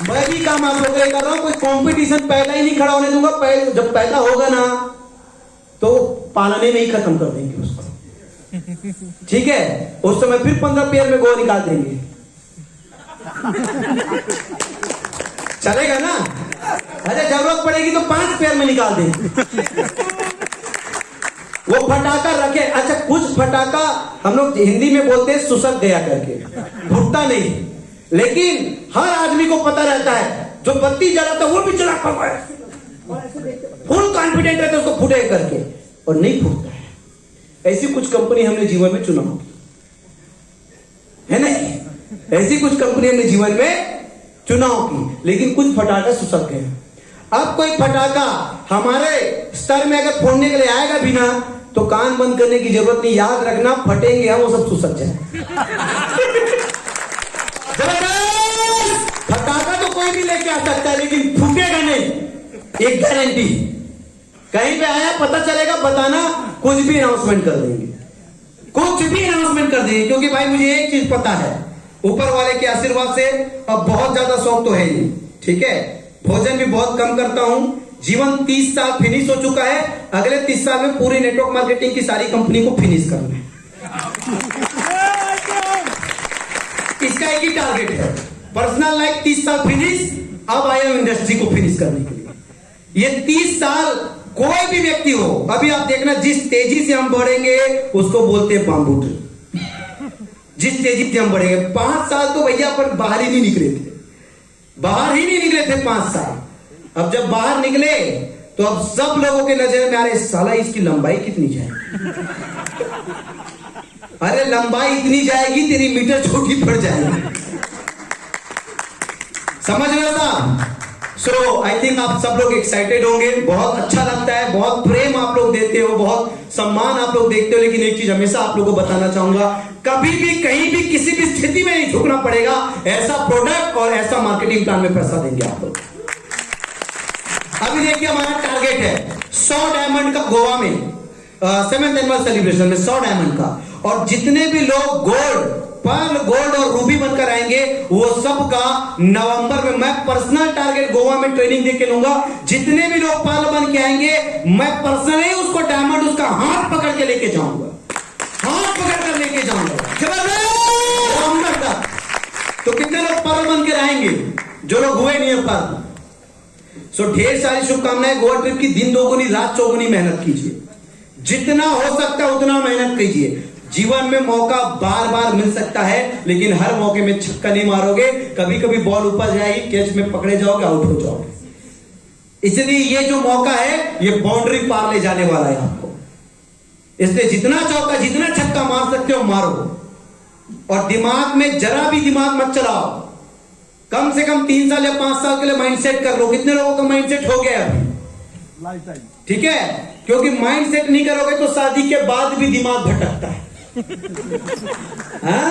मैं भी काम आप लोगों के लिए कर रहा हूं, कोई कंपटीशन पैदा ही नहीं खड़ा होने दूंगा। जब पैदा होगा ना तो पालने में ही खत्म कर देंगे उसको, ठीक है। उस समय फिर 15 पेयर में गो निकाल देंगे, चलेगा ना? अरे जरूरत पड़ेगी तो 5 पेयर में निकाल देंगे। वो फटाका रखे। अच्छा, कुछ फटाका हम लोग हिंदी में बोलते हैं सुसक गया करके, फूटता नहीं, लेकिन हर आदमी को पता रहता है जो बत्ती जलाता है वो भी जला पाता है, फुल कॉन्फिडेंट रहता है उसको फूटेगा करके, और नहीं फूटता है। ऐसी कुछ कंपनी हमने जीवन में चुना होगी, है नहीं? ऐसी कुछ कंपनी हमने जीवन में चुनाव की, लेकिन कुछ फटाखा सुसक गए। अब कोई फटाखा हमारे स्तर में अगर फोड़ने के लिए आएगा भी ना तो कान बंद करने की जरूरत नहीं, याद रखना फटेंगे हम, वो सब सुसक जाए। जबरदस्त फटाखा तो कोई कोई भी लेके आ सकता है, लेकिन फूकेगा नहीं, एक गारंटी। कहीं पे आया पता चलेगा, बताना, कुछ भी अनाउंसमेंट कर देंगे, कुछ भी अनाउंसमेंट कर देंगे। क्योंकि भाई मुझे एक चीज पता है, ऊपर वाले के आशीर्वाद से अब बहुत ज्यादा शौक तो है ही, ठीक है, भोजन भी बहुत कम करता हूं। जीवन 30 साल फिनिश हो चुका है, अगले 30 साल में पूरी नेटवर्क मार्केटिंग की सारी कंपनी को फिनिश करना है। इसका एक ही टारगेट है, पर्सनल लाइफ 30 साल फिनिश, अब आया हूं इंडस्ट्री को फिनिश करने के लिए। ये 30 साल कोई भी व्यक्ति हो, अभी आप देखना जिस तेजी से हम बढ़ेंगे उसको बोलते हैं बाम्बू ट्री। जिस तेजी से हम बढ़ेंगे, 5 साल तो भैया पर बाहर ही नहीं निकले थे, बाहर ही नहीं निकले थे 5 साल। अब जब बाहर निकले तो अब सब लोगों के नजर में आ रहे, साला इसकी लंबाई कितनी जाएगी, अरे लंबाई इतनी जाएगी तेरी मीटर छोटी पड़ जाएगी। समझ रहे था? सो आई थिंक आप सब लोग एक्साइटेड होंगे, बहुत अच्छा लगता है, बहुत प्रेम आप लोग देते हो, बहुत सम्मान आप लोग देखते हो। लेकिन एक चीज हमेशा आप लोगों को बताना चाहूंगा, कभी भी कहीं भी किसी भी स्थिति में नहीं झुकना पड़ेगा। ऐसा प्रोडक्ट और ऐसा मार्केटिंग प्लान में पैसा देंगे आप लोग। अभी देखिए हमारा टारगेट है 100 डायमंड का गोवा में, 7th एनुअल सेलिब्रेशन में 100 डायमंड का। और जितने भी लोग गोल्ड, पर्ल, गोल्ड और रूबी बनकर आएंगे वो सब का नवंबर में मैं पर्सनल टारगेट गोवा में ट्रेनिंग दे के लूंगा। जितने भी लोग पर्ल बन के आएंगे मैं पर्सनली उसको डायमंड उसका हाथ पकड़ के लेके जाऊंगा, हाथ पकड़ कर लेके जाऊंगा नवंबर तक। तो कितने लोग पर्ल बन के आएंगे जो लोग हुए नहीं है पर्ल? सो ढेर सारी शुभकामनाएं। गोवा ट्रिप की दिन दोगुनी रात चौगुनी मेहनत कीजिए, जितना हो सकता है उतना मेहनत कीजिए। जीवन में मौका बार बार मिल सकता है, लेकिन हर मौके में छक्का नहीं मारोगे। कभी कभी बॉल ऊपर जाएगी, कैच में पकड़े जाओगे, आउट हो जाओगे। इसलिए ये जो मौका है ये बाउंड्री पार ले जाने वाला है आपको। इसलिए जितना चौका जितना छक्का मार सकते हो मारो, और दिमाग में जरा भी दिमाग मत चलाओ। कम से कम 3 साल या 5 साल के लिए माइंडसेट कर लो। कितने लोगों का माइंडसेट हो गया अभी? ठीक है, क्योंकि माइंडसेट नहीं करोगे तो शादी के बाद भी दिमाग भटकता है। हाँ?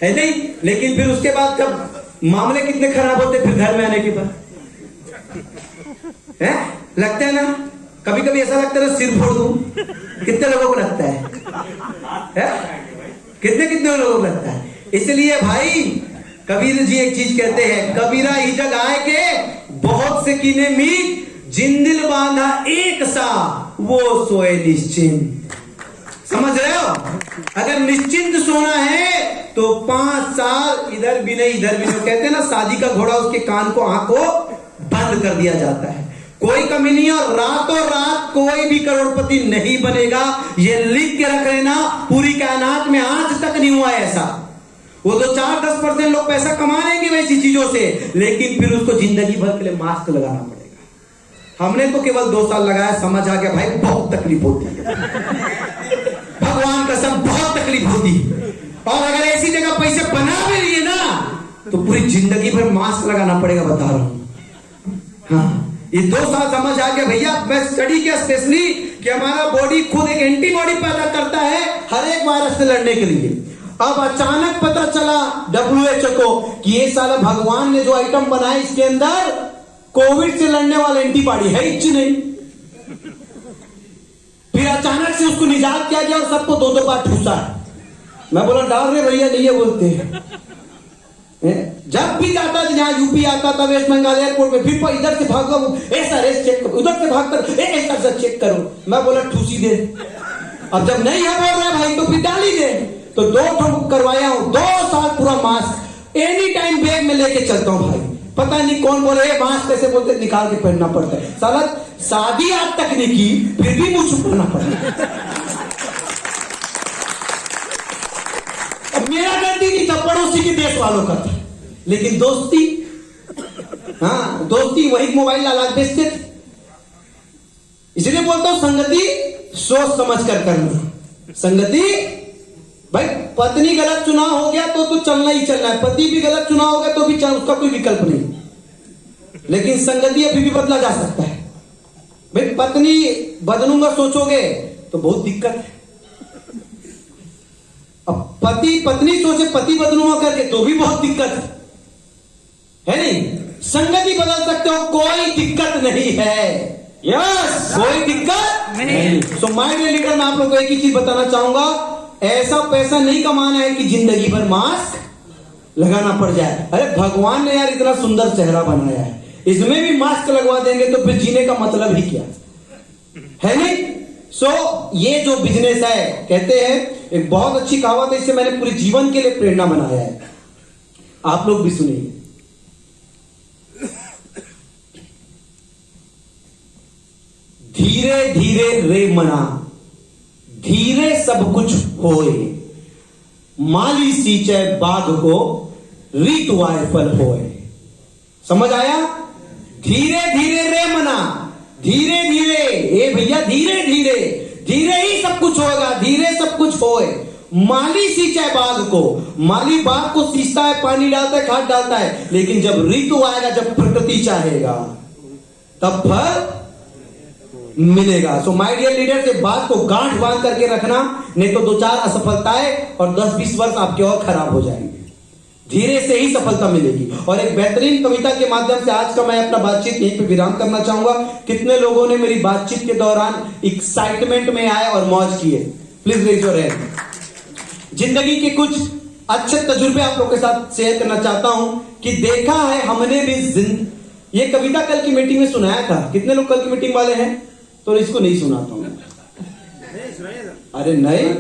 है नहीं? लेकिन फिर उसके बाद जब मामले कितने खराब होते फिर घर में आने के बाद, है लगता है ना, कभी कभी ऐसा लगता है ना सिर फोड़ दूं। कितने लोगों को लगता है? कितने लोगों को लगता है? इसलिए भाई कबीर जी एक चीज कहते हैं, कबीरा ही जग आए के बहुत से कीने मीत, जिन दिल बांधा एक सा वो सोए निश्चिंत। समझ रहे हो? अगर निश्चिंत सोना है तो 5 साल इधर भी नहीं इधर भी नहीं। कहते हैं ना शादी का घोड़ा उसके कान को आंखों बंद कर दिया जाता है, कोई कमी नहीं। और रातों रात कोई भी करोड़पति नहीं बनेगा, ये लिख के रख लेना। पूरी कायनात में आज तक नहीं हुआ ऐसा। वो तो 4-10% लोग पैसा कमा लेंगे वैसी चीजों से, लेकिन फिर उसको जिंदगी भर के लिए मास्क लगाना पड़ेगा। हमने तो केवल 2 साल लगाया, समझ आ गया भाई बहुत तकलीफ होती है, भगवान कसम बहुत तकलीफ होती है। और अगर ऐसी जगह पैसे बना भी लिए ना तो पूरी जिंदगी भर मास्क लगाना पड़ेगा, बता रहा हूं। हाँ, ये 2 साल समझ आ गया भैया। मैं स्टडी किया स्पेशली कि हमारा बॉडी खुद एक एंटीबॉडी पैदा करता है हर एक वायरस से लड़ने के लिए। अब अचानक पता चला WHO को कि ये साला भगवान ने जो आइटम बनाया इसके अंदर कोविड से लड़ने वाला एंटीबॉडी है ही नहीं। फिर अचानक से उसको निजात किया गया और सबको 2-2 बार ठूसा। मैं बोला डाल रहे भैया नहीं है बोलते हैं। जब भी जाता था जहां यूपी आता था वेस्ट बंगाल एयरपोर्ट में, फिर इधर से भागो ऐसा रेस चेक करो, उधर से भागकर ऐसा चेक करो। मैं बोला ठूसी दे। अब जब नहीं है बोल रहा भाई तो फिर डाल ही दे। तो 2 ठोक करवाया हूं, 2 साल पूरा मास्क एनी टाइम बैग में लेके चलता हूं भाई। पता नहीं कौन बोले मास्क कैसे बोलते, निकाल के पहनना पड़ता है। साला शादी आज तक नहीं की फिर भी मुझे छुपाना पड़ता। अब मेरा गलती नहीं था, पड़ोसी के देश वालों का था, लेकिन दोस्ती, हाँ दोस्ती वही मोबाइल लाला बेचते थे। इसलिए बोलता हूं संगति सोच समझ कर करना। संगति भाई, पत्नी गलत चुनाव हो गया तो चलना ही चलना है, पति भी गलत चुनाव हो गया तो भी उसका कोई विकल्प नहीं। लेकिन संगति अभी भी बदला जा सकता है। भाई पत्नी बदलूंगा सोचोगे तो बहुत दिक्कत है। अब पति पत्नी सोचे पति बदलूंगा करके तो भी बहुत दिक्कत है नहीं? संगति बदल सकते हो, कोई दिक्कत नहीं है। यस, कोई दिक्कत नहीं। सो माय डियर लीडर, मैं आप लोगों को एक ही चीज बताना चाहूंगा, ऐसा पैसा नहीं कमाना है कि जिंदगी भर मास्क लगाना पड़ जाए। अरे भगवान ने यार इतना सुंदर चेहरा बनाया है, इसमें भी मास्क लगवा देंगे तो फिर जीने का मतलब ही क्या है, नहीं? सो ये जो बिजनेस है, कहते हैं एक बहुत अच्छी कहावत है, इससे मैंने पूरे जीवन के लिए प्रेरणा बनाया है, आप लोग भी सुनिए। धीरे धीरे रे मना, धीरे सब कुछ होए, माली सींचे बाग को, रीत वाय फल होए। समझ आया? धीरे धीरे रे मना, धीरे धीरे, ए भैया धीरे धीरे, धीरे ही सब कुछ होगा, धीरे सब कुछ होए। माली सींचे बाग को, माली बाग को सींचता है, पानी डालता है, खाद डालता है, लेकिन जब ऋतु आएगा, जब प्रकृति चाहेगा, तब फल मिलेगा। सो माय डियर लीडर, से बात को गांठ बांध करके रखना, नहीं तो 2-4 असफलताएं और 10-20 वर्ष आपके और खराब हो जाएंगे। धीरे से ही सफलता मिलेगी। और एक बेहतरीन कविता के माध्यम से आज का मैं अपना बातचीत यहीं पे विराम करना चाहूंगा। कितने लोगों ने मेरी बातचीत के दौरान एक्साइटमेंट में आए और मौज किए? Please raise your hand. जिंदगी के कुछ अच्छे तजुर्बे आप लोगों के साथ शेयर करना चाहता हूं कि देखा है हमने भी ये कविता कल की मीटिंग में सुनाया था। कितने लोग कल की मीटिंग वाले हैं? तो इसको नहीं सुनाता हूं। अरे नहीं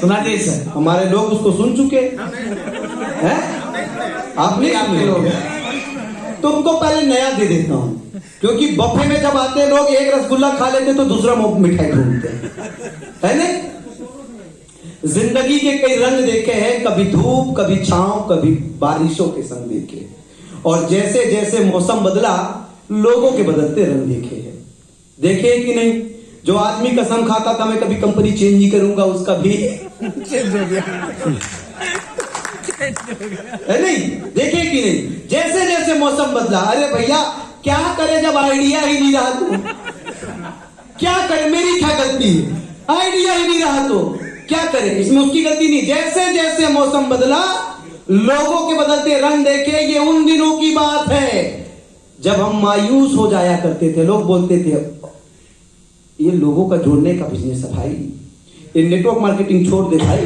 सुनाते सर, हमारे लोग उसको सुन चुके हैं, आप नहीं सुने लोग। तुमको पहले नया दे देता हूं, क्योंकि बफे में जब आते हैं लोग, एक रसगुल्ला खा लेते तो दूसरा मिठाई ढूंढते है ना? जिंदगी के कई रंग देखे हैं, कभी धूप, कभी छांव, कभी बारिशों के संग देखे, और जैसे जैसे मौसम बदला, लोगों के बदलते रंग देखे हैं। देखे कि नहीं? जो आदमी कसम खाता था मैं कभी कंपनी चेंज नहीं करूंगा, उसका भी चेंज हो गया है नहीं? देखे कि नहीं? जैसे जैसे मौसम बदला, अरे भैया क्या करे जब आइडिया ही नहीं रहा तो क्या करे? मेरी क्या गलती है? आइडिया ही नहीं रहा तो क्या करे? इसमें उसकी गलती नहीं। जैसे जैसे मौसम बदला, लोगों के बदलते रंग देखे, ये उन दिनों की बात है जब हम मायूस हो जाया करते थे। लोग बोलते थे ये लोगों का जोड़ने का बिजनेस है भाई, ये नेटवर्क मार्केटिंग छोड़ दे भाई।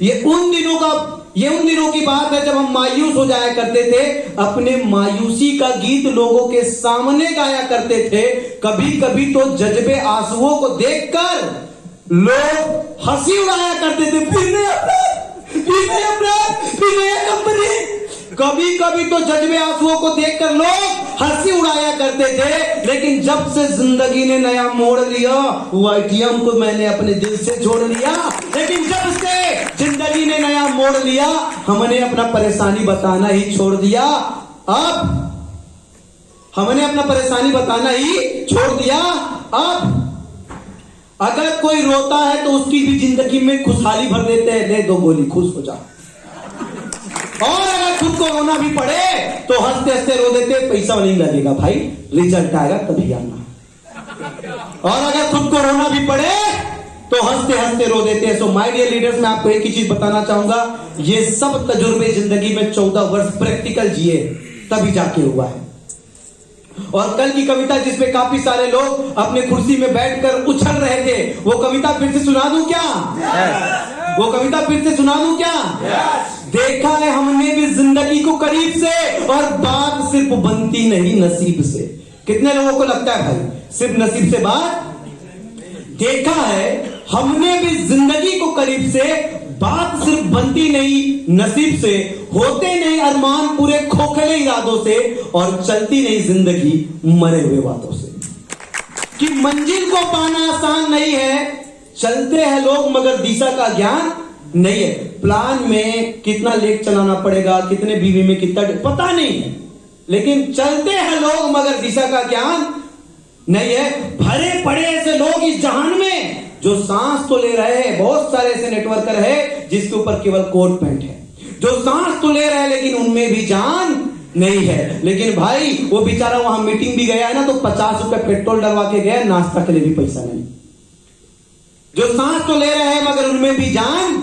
ये उन दिनों की बात है जब हम मायूस हो जाया करते थे, अपने मायूसी का गीत लोगों के सामने गाया करते थे। कभी कभी तो जज्बे आंसुओं को देखकर लोग हंसी उड़ाया करते थे, कंपनी। कभी कभी तो जज्बे आंसुओं को देखकर लोग हंसी उड़ाया करते थे, लेकिन जब से जिंदगी ने नया मोड़ लिया, वाईटीएम को मैंने अपने दिल से जोड़ लिया। लेकिन जब से जिंदगी ने नया मोड़ लिया, हमने अपना परेशानी बताना ही छोड़ दिया। अब हमने अपना परेशानी बताना ही छोड़ दिया। अब अगर कोई रोता है तो उसकी भी जिंदगी में खुशहाली भर देते हैं, ले दो गोली खुश हो जा। और अगर खुद को रोना भी पड़े तो हंसते हंसते रो देते, पैसा नहीं लगेगा भाई, रिजल्ट आएगा तभी आना। और अगर खुद को रोना भी पड़े तो हंसते हंसते रो देते हैं। सो माय डियर लीडर्स, मैं आपको एक ही चीज बताना चाहूंगा, ये सब तजुर्बे जिंदगी में 14 वर्ष प्रैक्टिकल जिए तभी जाके हुआ है। और कल की कविता जिसपे काफी सारे लोग अपने कुर्सी में बैठकर उछल रहे थे, वो कविता फिर से सुना दूं क्या? वो कविता फिर से सुना दूं क्या? देखा है हमने भी जिंदगी को करीब से, और बात सिर्फ बनती नहीं नसीब से। कितने लोगों को लगता है भाई सिर्फ नसीब से बात? देखा है हमने भी जिंदगी को करीब से, बात सिर्फ बनती नहीं नसीब से, होते नहीं अरमान पूरे खोखले इरादों से, और चलती नहीं जिंदगी मरे हुए बातों से। कि मंजिल को पाना आसान नहीं है, चलते हैं लोग मगर दिशा का ज्ञान नहीं है। प्लान में कितना लेट चलाना पड़ेगा, कितने बीवी में कितना पता नहीं है, लेकिन चलते हैं लोग मगर दिशा का ज्ञान नहीं है। भरे पड़े ऐसे लोग इस जहान में जो सांस तो ले रहे हैं, बहुत सारे ऐसे नेटवर्कर है जिसके ऊपर केवल कोट पैंट है, जो सांस तो ले रहे हैं लेकिन उनमें भी जान नहीं है। लेकिन भाई वो बेचारा वहां मीटिंग भी गया है ना, तो 50 रुपए पेट्रोल डलवा के गया, नाश्ता के लिए भी पैसा नहीं। जो सांस तो ले रहे हैं मगर उनमें भी जान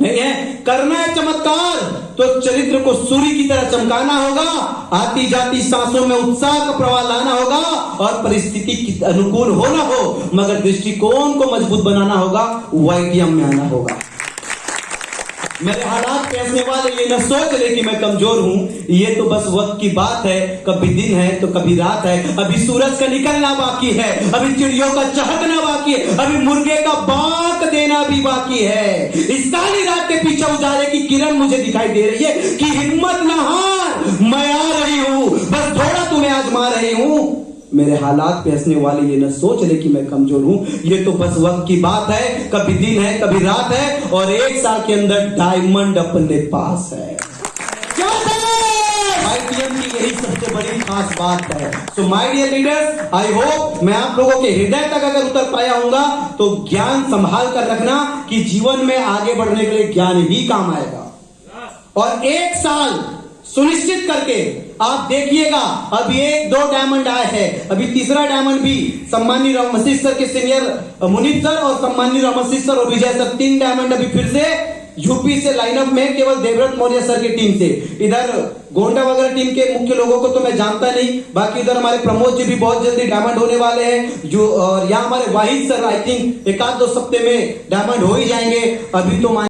नहीं है। करना है चमत्कार तो चरित्र को सूर्य की तरह चमकाना होगा, आती जाती सांसों में उत्साह का प्रवाह लाना होगा, और परिस्थिति की अनुकूल हो ना हो मगर दृष्टिकोण को मजबूत बनाना होगा, वाईटीएम में आना होगा। मेरे हालात कहने वाले ये न सोच ले कि मैं कमजोर हूं, ये तो बस वक्त की बात है, कभी दिन है तो कभी रात है, अभी सूरज का निकलना बाकी है, अभी चिड़ियों का चहकना बाकी है, अभी मुर्गे का बाक देना भी बाकी है। इस काली रात के पीछे उजाले की किरण मुझे दिखाई दे रही है कि हिम्मत ना हार, मैं आ रही हूं, बस थोड़ा तुम्हें आजमा रही हूं। मेरे हालात पे हंसने वाले ये न सोच ले कि मैं कमजोर हूं, ये तो बस वक्त की बात है, कभी दिन है कभी रात है, और 1 साल के अंदर डायमंड अपने पास है। क्या वाईटीएम की यही सबसे बड़ी खास बात है। So my dear leaders, I hope मैं आप लोगों के हृदय तक अगर उतर पाया हूंगा तो ज्ञान संभाल कर रखना कि जीवन में आगे बढ़ने के लिए ज्ञान ही काम आएगा। और 1 साल सुनिश्चित करके आप देखिएगा, अब ये 2 डायमंड आए हैं, अभी तीसरा डायमंड भी सम्मानीय रामसिंह सर के सीनियर मुनीब सर और सम्मानीय रामसिंह सर और विजय सर, 3 डायमंड अभी फिर से यूपी से लाइनअप में, केवल देवव्रत मौर्य सर की टीम से। इधर गोंडा वगैरह टीम के मुख्य लोगों को तो मैं जानता नहीं, बाकी इधर हमारे प्रमोद जी भी बहुत जल्दी डायमंड होने वाले हैं जो, और यहाँ हमारे वाहिद सर आई थिंक 1-2 हफ्ते में डायमंड हो ही जाएंगे। अभी तो